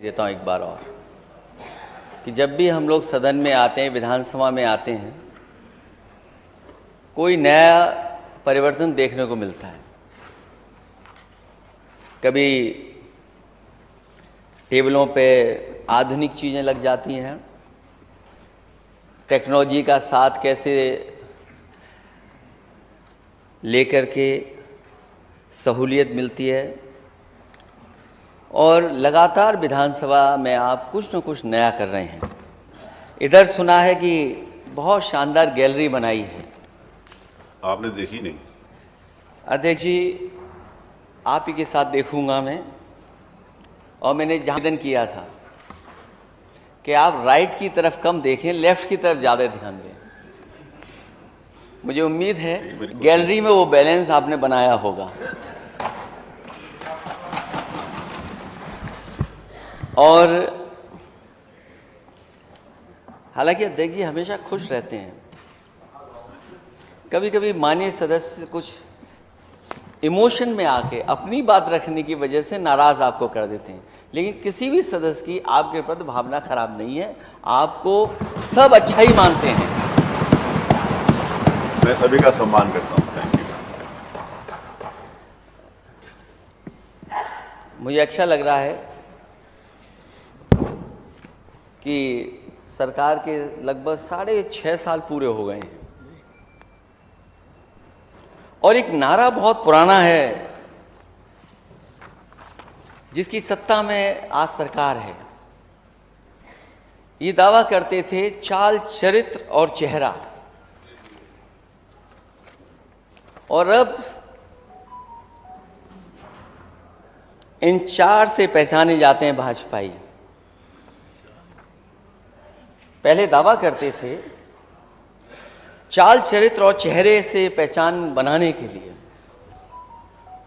देता हूँ एक बार और कि जब भी हम लोग सदन में आते हैं, विधानसभा में आते हैं, कोई नया परिवर्तन देखने को मिलता है। कभी टेबलों पे आधुनिक चीज़ें लग जाती हैं, टेक्नोलॉजी का साथ कैसे लेकर के सहूलियत मिलती है, और लगातार विधानसभा में आप कुछ न कुछ नया कर रहे हैं। इधर सुना है कि बहुत शानदार गैलरी बनाई है, आपने देखी नहीं? अध्यक्ष जी, आप ही के साथ देखूंगा मैं। और मैंने निवेदन किया था कि आप राइट की तरफ कम देखें, लेफ्ट की तरफ ज़्यादा ध्यान दें। मुझे उम्मीद है गैलरी में वो बैलेंस आपने बनाया होगा। और हालांकि अध्यक्ष जी हमेशा खुश रहते हैं, कभी कभी माननीय सदस्य कुछ इमोशन में आके अपनी बात रखने की वजह से नाराज आपको कर देते हैं, लेकिन किसी भी सदस्य की आपके प्रति भावना खराब नहीं है, आपको सब अच्छा ही मानते हैं। मैं सभी का सम्मान करता हूं। Thank you. मुझे अच्छा लग रहा है कि सरकार के लगभग 6.5 साल पूरे हो गए हैं और एक नारा बहुत पुराना है जिसकी सत्ता में आज सरकार है। ये दावा करते थे चाल, चरित्र और चेहरा, और अब इन 4 से पहचाने जाते हैं भाजपाई। पहले दावा करते थे चाल, चरित्र और चेहरे से पहचान बनाने के लिए,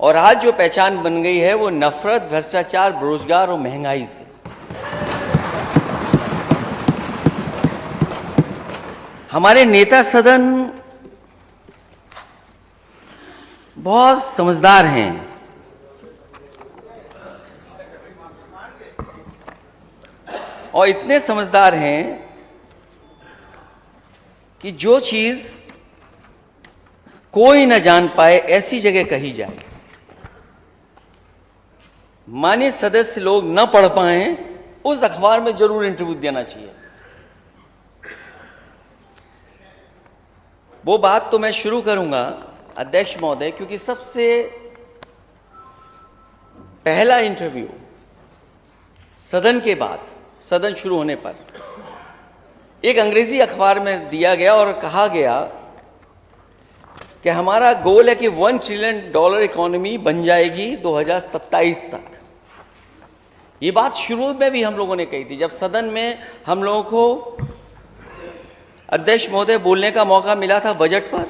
और आज जो पहचान बन गई है वो नफरत, भ्रष्टाचार, बेरोजगार और महंगाई से। हमारे नेता सदन बहुत समझदार हैं, और इतने समझदार हैं कि जो चीज कोई न जान पाए ऐसी जगह कही जाए, माननीय सदस्य लोग न पढ़ पाए उस अखबार में जरूर इंटरव्यू देना चाहिए। वो बात तो मैं शुरू करूंगा अध्यक्ष महोदय, क्योंकि सबसे पहला इंटरव्यू सदन के बाद, सदन शुरू होने पर एक अंग्रेजी अखबार में दिया गया और कहा गया कि हमारा गोल है कि $1 ट्रिलियन इकोनॉमी बन जाएगी 2027 तक। ये बात शुरू में भी हम लोगों ने कही थी, जब सदन में हम लोगों को अध्यक्ष महोदय बोलने का मौका मिला था बजट पर,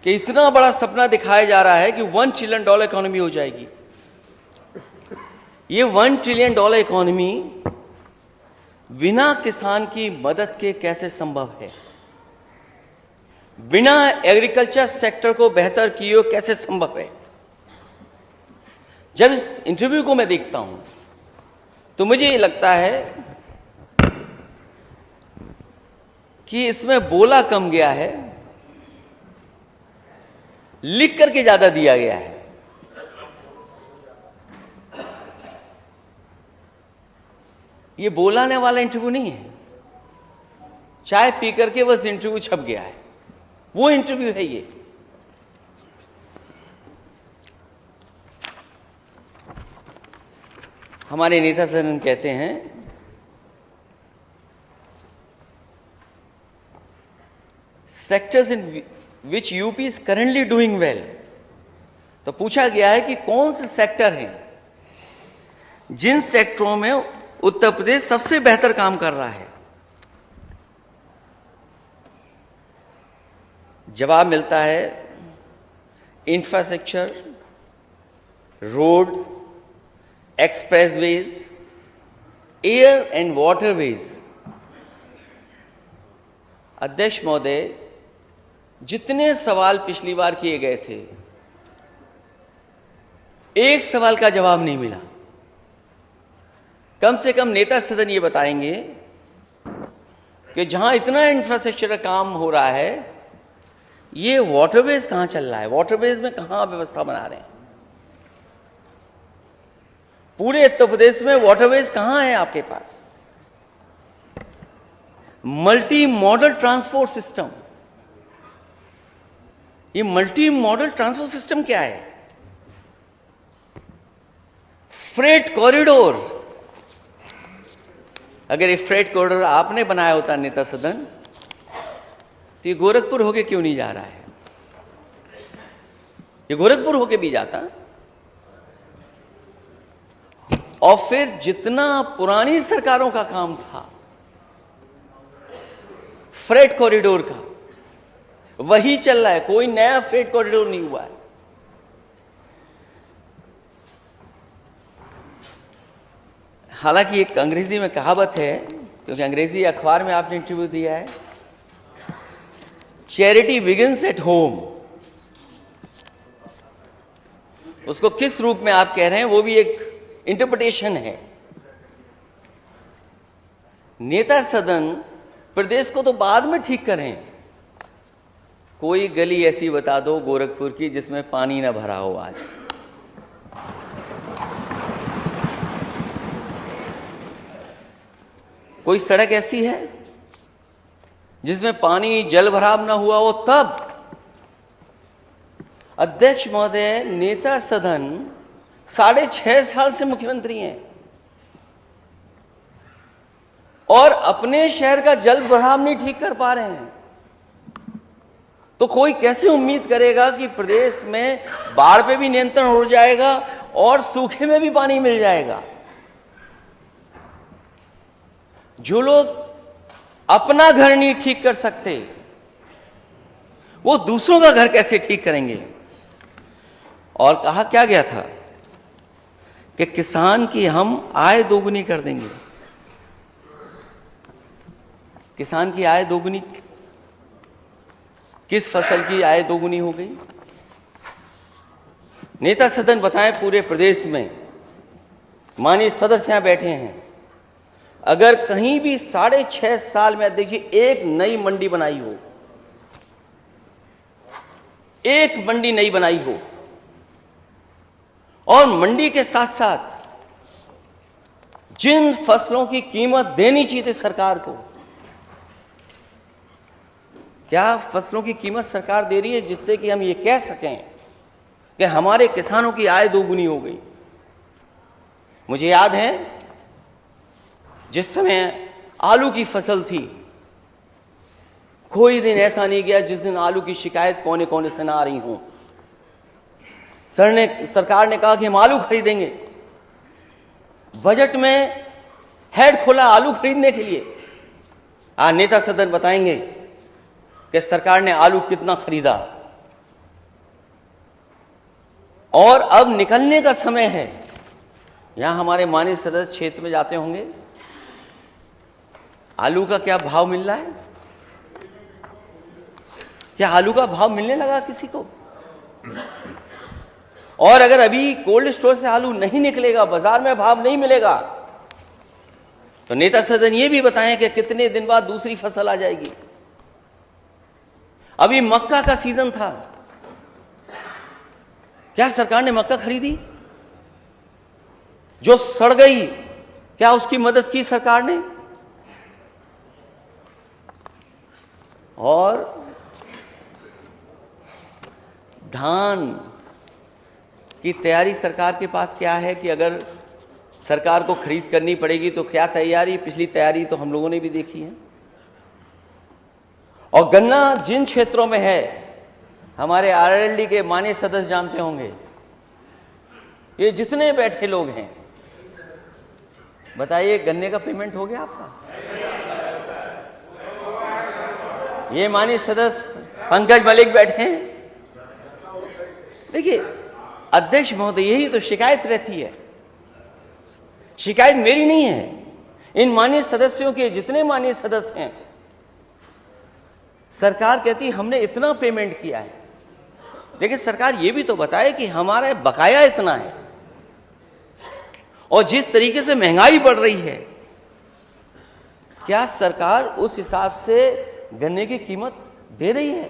कि इतना बड़ा सपना दिखाया जा रहा है कि $1 ट्रिलियन इकोनॉमी हो जाएगी। ये $1 ट्रिलियन इकोनॉमी बिना किसान की मदद के कैसे संभव है? बिना एग्रीकल्चर सेक्टर को बेहतर किए कैसे संभव है? जब इस इंटरव्यू को मैं देखता हूं तो मुझे ये लगता है कि इसमें बोला कम गया है, लिख करके ज्यादा दिया गया है। ये बोलाने वाला इंटरव्यू नहीं है, चाय पी करके बस इंटरव्यू छप गया है, वो इंटरव्यू है ये। हमारे नेता सदन कहते हैं sectors in which UP is currently doing well. तो पूछा गया है कि कौन से सेक्टर हैं जिन सेक्टरों में उत्तर प्रदेश सबसे बेहतर काम कर रहा है। जवाब मिलता है infrastructure, road, expressways, air and waterways. अध्यक्ष महोदय, जितने सवाल पिछली बार किए गए थे, एक सवाल का जवाब नहीं मिला। कम से कम नेता सदन ये बताएंगे कि जहां इतना इंफ्रास्ट्रक्चर काम हो रहा है, ये वाटरवेज कहां चल रहा है, वाटरवेज में कहां व्यवस्था बना रहे हैं। पूरे उत्तर प्रदेश में वाटरवेज कहां है आपके पास। मल्टी मॉडल ट्रांसपोर्ट सिस्टम, ये मल्टी मॉडल ट्रांसपोर्ट सिस्टम क्या है। फ्रेट कॉरिडोर, अगर ये फ्रेट कॉरिडोर आपने बनाया होता नेता सदन, तो ये गोरखपुर होके क्यों नहीं जा रहा है। ये गोरखपुर होके भी जाता। और फिर जितना पुरानी सरकारों का काम था फ्रेट कॉरिडोर का, वही चल रहा है, कोई नया फ्रेट कॉरिडोर नहीं हुआ है। हालांकि एक अंग्रेजी में कहावत है, क्योंकि अंग्रेजी अखबार में आपने इंटरव्यू दिया है, चैरिटी बिगिंस एट होम। उसको किस रूप में आप कह रहे हैं वो भी एक इंटरप्रिटेशन है। नेता सदन प्रदेश को तो बाद में ठीक करें, कोई गली ऐसी बता दो गोरखपुर की जिसमें पानी ना भरा हो आज। कोई सड़क ऐसी है जिसमें पानी जल भराव ना हुआ हो। तब अध्यक्ष महोदय, नेता सदन 6.5 साल से मुख्यमंत्री हैं और अपने शहर का जल भराव नहीं ठीक कर पा रहे हैं, तो कोई कैसे उम्मीद करेगा कि प्रदेश में बाढ़ पे भी नियंत्रण हो जाएगा और सूखे में भी पानी मिल जाएगा। जो लोग अपना घर नहीं ठीक कर सकते, वो दूसरों का घर कैसे ठीक करेंगे। और कहा क्या गया था कि किसान की हम आय दोगुनी कर देंगे। किसान की आय दोगुनी, किस फसल की आय दोगुनी हो गई। नेता सदन बताएं, पूरे प्रदेश में माननीय सदस्य यहां बैठे हैं, अगर कहीं भी 6.5 साल में देखिए एक नई मंडी बनाई हो, एक मंडी नई बनाई हो, और मंडी के साथ साथ जिन फसलों की कीमत देनी चाहिए थी सरकार को, क्या फसलों की कीमत सरकार दे रही है जिससे कि हम ये कह सकें कि हमारे किसानों की आय दोगुनी हो गई। मुझे याद है जिस समय आलू की फसल थी, कोई दिन ऐसा नहीं गया जिस दिन आलू की शिकायत कोने कोने से ना आ रही हो। सरकार ने कहा कि हम आलू खरीदेंगे, बजट में हेड खोला आलू खरीदने के लिए। आज नेता सदन बताएंगे कि सरकार ने आलू कितना खरीदा, और अब निकलने का समय है। यहां हमारे माननीय सदस्य क्षेत्र में जाते होंगे, आलू का क्या भाव मिल रहा है। क्या आलू का भाव मिलने लगा किसी को। और अगर अभी कोल्ड स्टोर से आलू नहीं निकलेगा, बाजार में भाव नहीं मिलेगा, तो नेता सदन ये भी बताएं कि कितने दिन बाद दूसरी फसल आ जाएगी। अभी मक्का का सीजन था, क्या सरकार ने मक्का खरीदी जो सड़ गई, क्या उसकी मदद की सरकार ने। और धान की तैयारी सरकार के पास क्या है कि अगर सरकार को खरीद करनी पड़ेगी तो क्या तैयारी, पिछली तैयारी तो हम लोगों ने भी देखी है। और गन्ना जिन क्षेत्रों में है, हमारे आरएलडी के माननीय सदस्य जानते होंगे, ये जितने बैठे लोग हैं, बताइए गन्ने का पेमेंट हो गया आपका। ये माननीय सदस्य पंकज मलिक बैठे हैं। देखिए अध्यक्ष महोदय, यही तो शिकायत रहती है। शिकायत मेरी नहीं है, इन माननीय सदस्यों के जितने माननीय सदस्य हैं। सरकार कहती हमने इतना पेमेंट किया है, लेकिन सरकार ये भी तो बताए कि हमारा बकाया इतना है। और जिस तरीके से महंगाई बढ़ रही है, क्या सरकार उस हिसाब से गन्ने की कीमत दे रही है?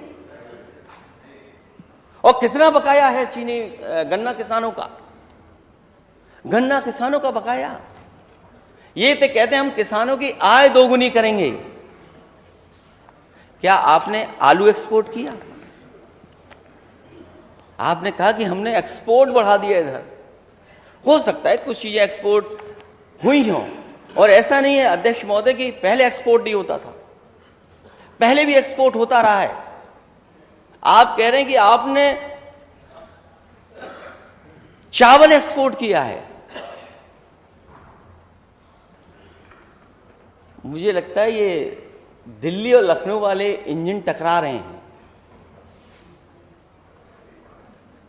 और कितना बकाया है चीनी गन्ना किसानों का? गन्ना किसानों का बकाया। ये तो कहते हैं हम किसानों की आय दोगुनी करेंगे। क्या आपने आलू एक्सपोर्ट किया? आपने कहा कि हमने एक्सपोर्ट बढ़ा दिया इधर। हो सकता है कुछ चीजें एक्सपोर्ट हुई हों, और ऐसा नहीं है अध्यक्ष महोदय कि पहले एक्सपोर्ट नहीं होता था, पहले भी एक्सपोर्ट होता रहा है। आप कह रहे हैं कि आपने चावल एक्सपोर्ट किया है। मुझे लगता है ये दिल्ली और लखनऊ वाले इंजन टकरा रहे हैं।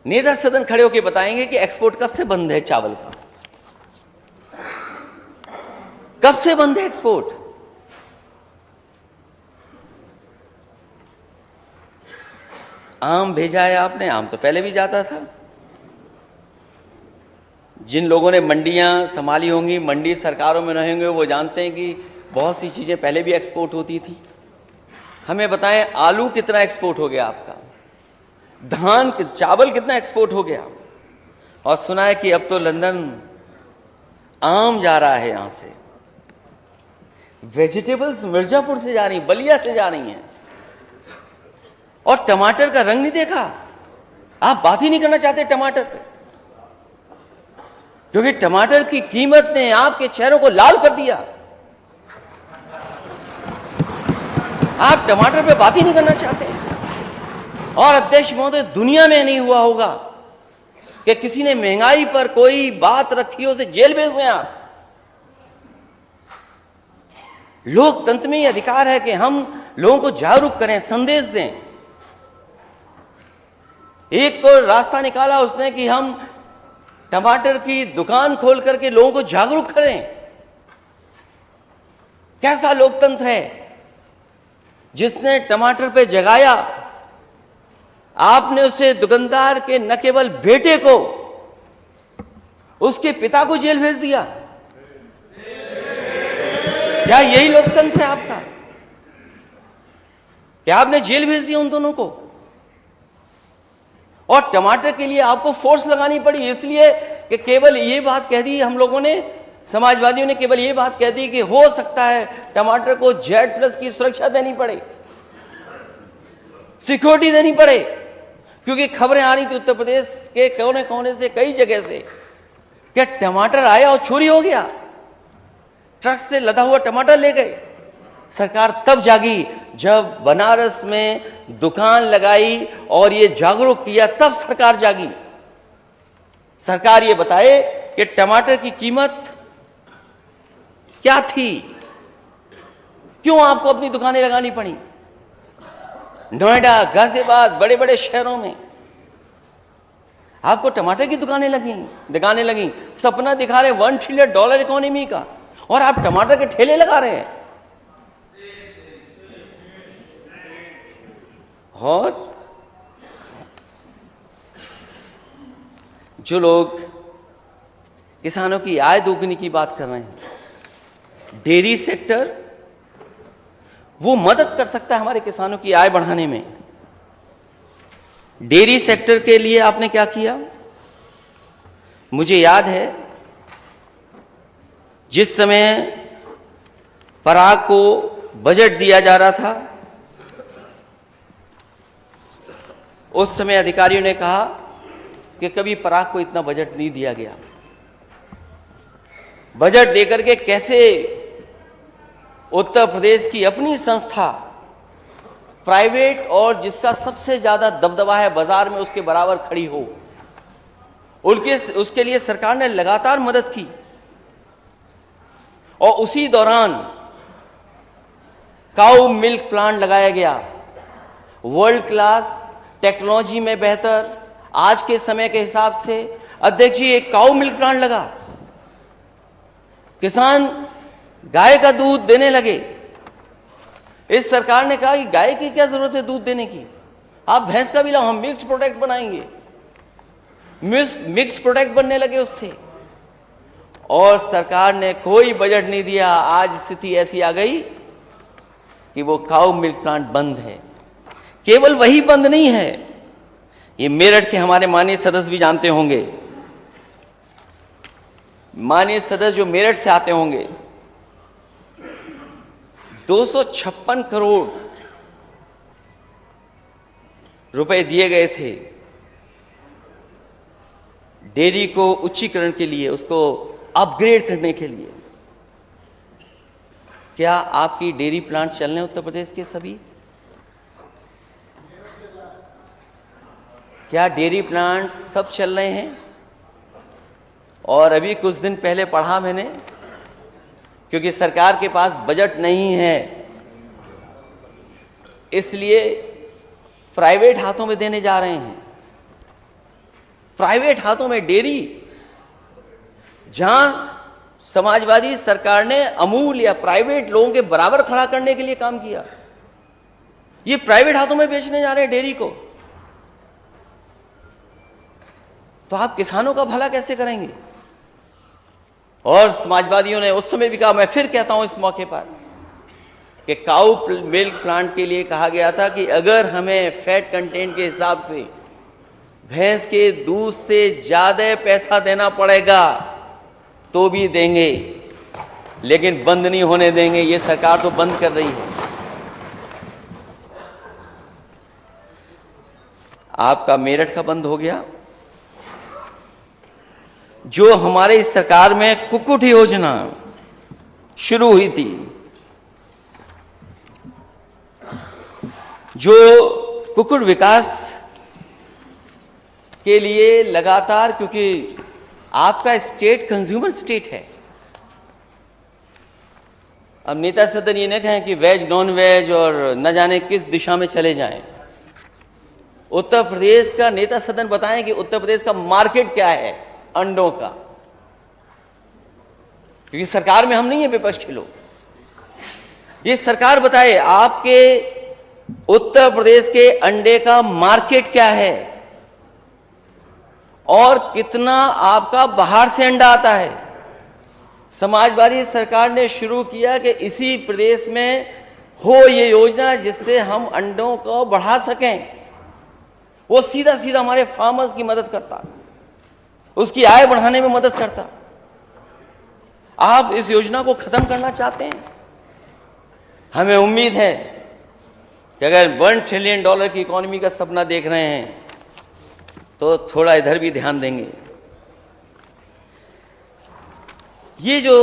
नेता सदन खड़े होकर बताएंगे कि एक्सपोर्ट कब से बंद है चावल का, कब से बंद है एक्सपोर्ट? आम भेजा है आपने, आम तो पहले भी जाता था। जिन लोगों ने मंडियां संभाली होंगी, मंडी सरकारों में रहे होंगे, वो जानते हैं कि बहुत सी चीजें पहले भी एक्सपोर्ट होती थी। हमें बताएं, आलू कितना एक्सपोर्ट हो गया आपका? धान, चावल कितना एक्सपोर्ट हो गया? और सुना है कि अब तो लंदन आम जा रहा है यहां से। वेजिटेबल्स मिर्जापुर से जा रही, बलिया से जा रही हैं। और टमाटर का रंग नहीं देखा? आप बात ही नहीं करना चाहते टमाटर पे, क्योंकि टमाटर की कीमत ने आपके चेहरों को लाल कर दिया। आप टमाटर पे बात ही नहीं करना चाहते। और अध्यक्ष महोदय, दुनिया में नहीं हुआ होगा कि किसी ने महंगाई पर कोई बात रखी हो, उसे जेल भेज दें आप। लोकतंत्र में यह अधिकार है कि हम लोगों को जागरूक करें, संदेश दें। एक को रास्ता निकाला उसने कि हम टमाटर की दुकान खोल करके लोगों को जागरूक करें। कैसा लोकतंत्र है जिसने टमाटर पे जगाया? आपने उसे दुकानदार के न केवल बेटे को, उसके पिता को जेल भेज दिया। क्या यही लोकतंत्र है आपका? क्या आपने जेल भेज दिया उन दोनों को? और टमाटर के लिए आपको फोर्स लगानी पड़ी इसलिए कि केवल ये बात कह दी हम लोगों ने, समाजवादियों ने केवल ये बात कह दी कि हो सकता है टमाटर को Z+ की सुरक्षा देनी पड़े, सिक्योरिटी देनी पड़े, क्योंकि खबरें आ रही थी उत्तर प्रदेश के कोने कोने से, कई जगह से, क्या टमाटर आया और चोरी हो गया, ट्रक से लदा हुआ टमाटर ले गए। सरकार तब जागी जब बनारस में दुकान लगाई और ये जागरूक किया, तब सरकार जागी। सरकार ये बताए कि टमाटर की कीमत क्या थी, क्यों आपको अपनी दुकानें लगानी पड़ी। नोएडा, गाजियाबाद, बड़े बड़े शहरों में आपको टमाटर की दुकानें लगी। सपना दिखा रहे $1 ट्रिलियन इकोनॉमी का, और आप टमाटर के ठेले लगा रहे हैं। और जो लोग किसानों की आय दोगुनी की बात कर रहे हैं, डेयरी सेक्टर वो मदद कर सकता है हमारे किसानों की आय बढ़ाने में। डेयरी सेक्टर के लिए आपने क्या किया? मुझे याद है जिस समय पराग को बजट दिया जा रहा था, उस समय अधिकारियों ने कहा कि कभी पराग को इतना बजट नहीं दिया गया। बजट देकर के कैसे उत्तर प्रदेश की अपनी संस्था, प्राइवेट और जिसका सबसे ज्यादा दबदबा है बाजार में, उसके बराबर खड़ी हो, उसके लिए सरकार ने लगातार मदद की। और उसी दौरान काऊ मिल्क प्लांट लगाया गया, वर्ल्ड क्लास टेक्नोलॉजी में बेहतर, आज के समय के हिसाब से। अध्यक्ष जी, एक काऊ मिल्क प्लांट लगा, किसान गाय का दूध देने लगे। इस सरकार ने कहा कि गाय की क्या जरूरत है दूध देने की, आप भैंस का भी लाओ, हम मिक्स प्रोडक्ट बनाएंगे। मिक्स प्रोडक्ट बनने लगे उससे। और सरकार ने कोई बजट नहीं दिया। आज स्थिति ऐसी आ गई कि वो काऊ मिल्क प्लांट बंद है। केवल वही बंद नहीं है, ये मेरठ के हमारे माननीय सदस्य भी जानते होंगे, माननीय सदस्य जो मेरठ से आते होंगे, 256 करोड़ रुपए दिए गए थे डेयरी को उच्चीकरण के लिए, उसको अपग्रेड करने के लिए। क्या आपकी डेयरी प्लांट चल रहे हैं उत्तर प्रदेश के सभी? क्या डेयरी प्लांट सब चल रहे हैं? और अभी कुछ दिन पहले पढ़ा मैंने, क्योंकि सरकार के पास बजट नहीं है इसलिए प्राइवेट हाथों में देने जा रहे हैं। प्राइवेट हाथों में डेयरी, जहां समाजवादी सरकार ने अमूल या प्राइवेट लोगों के बराबर खड़ा करने के लिए काम किया, ये प्राइवेट हाथों में बेचने जा रहे हैं डेयरी को। तो आप किसानों का भला कैसे करेंगे? और समाजवादियों ने उस समय भी कहा, मैं फिर कहता हूं इस मौके पर, कि काऊ मिल्क प्लांट के लिए कहा गया था कि अगर हमें फैट कंटेंट के हिसाब से भैंस के दूध से ज्यादा पैसा देना पड़ेगा तो भी देंगे, लेकिन बंद नहीं होने देंगे। ये सरकार तो बंद कर रही है। आपका मेरठ का बंद हो गया। जो हमारे इस सरकार में कुक्कुट योजना शुरू हुई थी, जो कुक्कुट विकास के लिए लगातार, क्योंकि आपका स्टेट कंज्यूमर स्टेट है। अब नेता सदन ये न कहें कि वेज नॉन वेज और न जाने किस दिशा में चले जाएं। उत्तर प्रदेश का नेता सदन बताएं कि उत्तर प्रदेश का मार्केट क्या है अंडों का, क्योंकि सरकार में हम नहीं है विपक्ष के लोग। ये सरकार बताए आपके उत्तर प्रदेश के अंडे का मार्केट क्या है और कितना आपका बाहर से अंडा आता है। समाजवादी सरकार ने शुरू किया कि इसी प्रदेश में हो ये योजना जिससे हम अंडों को बढ़ा सकें। वो सीधा सीधा हमारे फार्मर्स की मदद करता, उसकी आय बढ़ाने में मदद करता। आप इस योजना को खत्म करना चाहते हैं। हमें उम्मीद है कि अगर $1 ट्रिलियन की इकोनॉमी का सपना देख रहे हैं तो थोड़ा इधर भी ध्यान देंगे। ये जो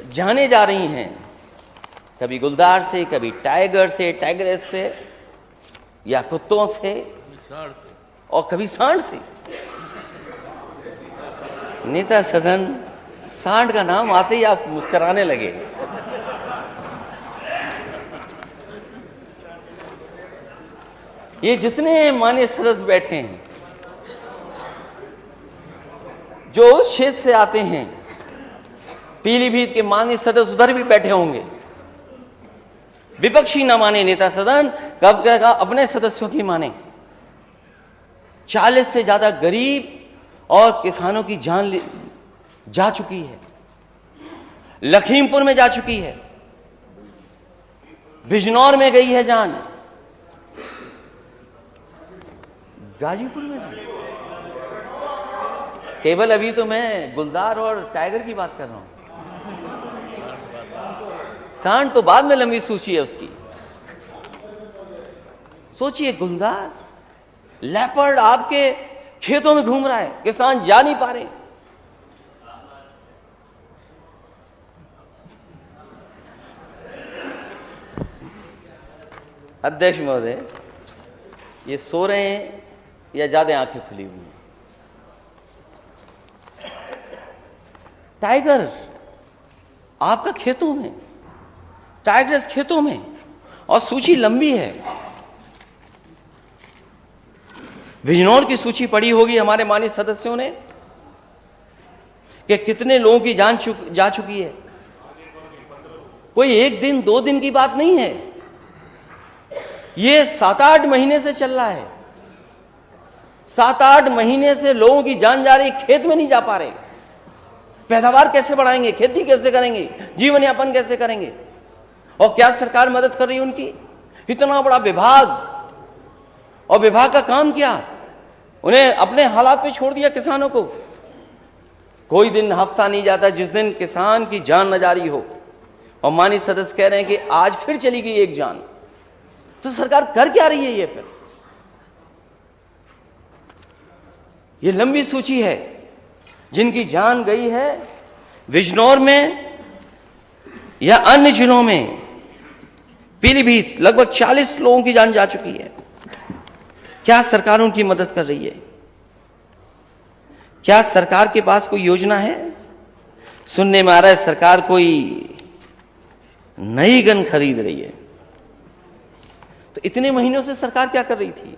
जाने जा रही हैं, कभी गुलदार से, कभी टाइगर से, टाइगरेस से, या कुत्तों से, और कभी सांड से। नेता सदन, सांड का नाम आते ही आप मुस्कुराने लगे। ये जितने माननीय सदस्य बैठे हैं, जो उस क्षेत्र से आते हैं, पीलीभीत के माननीय सदस्य उधर भी बैठे होंगे। विपक्षी न माने नेता सदन, कब कहेगा अपने सदस्यों की माने। 40 से ज्यादा गरीब और किसानों की जान जा चुकी है, लखीमपुर में जा चुकी है, बिजनौर में गई है जान, गाजीपुर में भी। केवल अभी तो मैं गुलदार और टाइगर की बात कर रहा हूं, सांड तो बाद में लंबी सूची है उसकी। सोचिए, गुलदार, लेपर्ड आपके खेतों में घूम रहा है, किसान जा नहीं पा रहे। अध्यक्ष महोदय, ये सो रहे हैं या ज्यादा आंखें खुली हुई हैं? टाइगर आपका खेतों में, टाइगर्स खेतों में, और सूची लंबी है। बिजनौर की सूची पड़ी होगी हमारे माननीय सदस्यों ने कि कितने लोगों की जान जा चुकी है। कोई 1 दिन 2 दिन की बात नहीं है, ये 7-8 महीने से चल रहा है। 7-8 महीने से लोगों की जान जा रही, खेत में नहीं जा पा रहे। पैदावार कैसे बढ़ाएंगे, खेती कैसे करेंगे, जीवन यापन कैसे करेंगे? और क्या सरकार मदद कर रही है उनकी? इतना बड़ा विभाग, और विभाग का काम क्या? उन्हें अपने हालात पे छोड़ दिया किसानों को। कोई दिन हफ्ता नहीं जाता जिस दिन किसान की जान न जा रही हो। और माननीय सदस्य कह रहे हैं कि आज फिर चली गई एक जान। तो सरकार कर क्या रही है ये? फिर ये लंबी सूची है जिनकी जान गई है। बिजनौर में या अन्य जिलों में, पीलीभीत, लगभग 40 लोगों की जान जा चुकी है। क्या सरकार उनकी मदद कर रही है? क्या सरकार के पास कोई योजना है? सुनने में आ रहा है सरकार कोई नई गन खरीद रही है। तो इतने महीनों से सरकार क्या कर रही थी?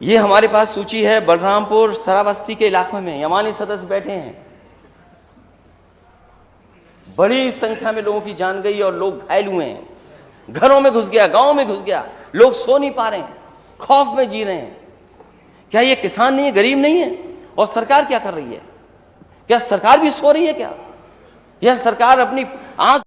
ये हमारे पास सूची है बलरामपुर सराबस्ती के इलाकों में। यमानी सदस्य बैठे हैं। बड़ी संख्या में लोगों की जान गई और लोग घायल हुए हैं। घरों में घुस गया, गांव में घुस गया, लोग सो नहीं पा रहे हैं, खौफ में जी रहे हैं। क्या ये किसान नहीं है, गरीब नहीं है? और सरकार क्या कर रही है? क्या सरकार भी सो रही है क्या? यह सरकार अपनी आंख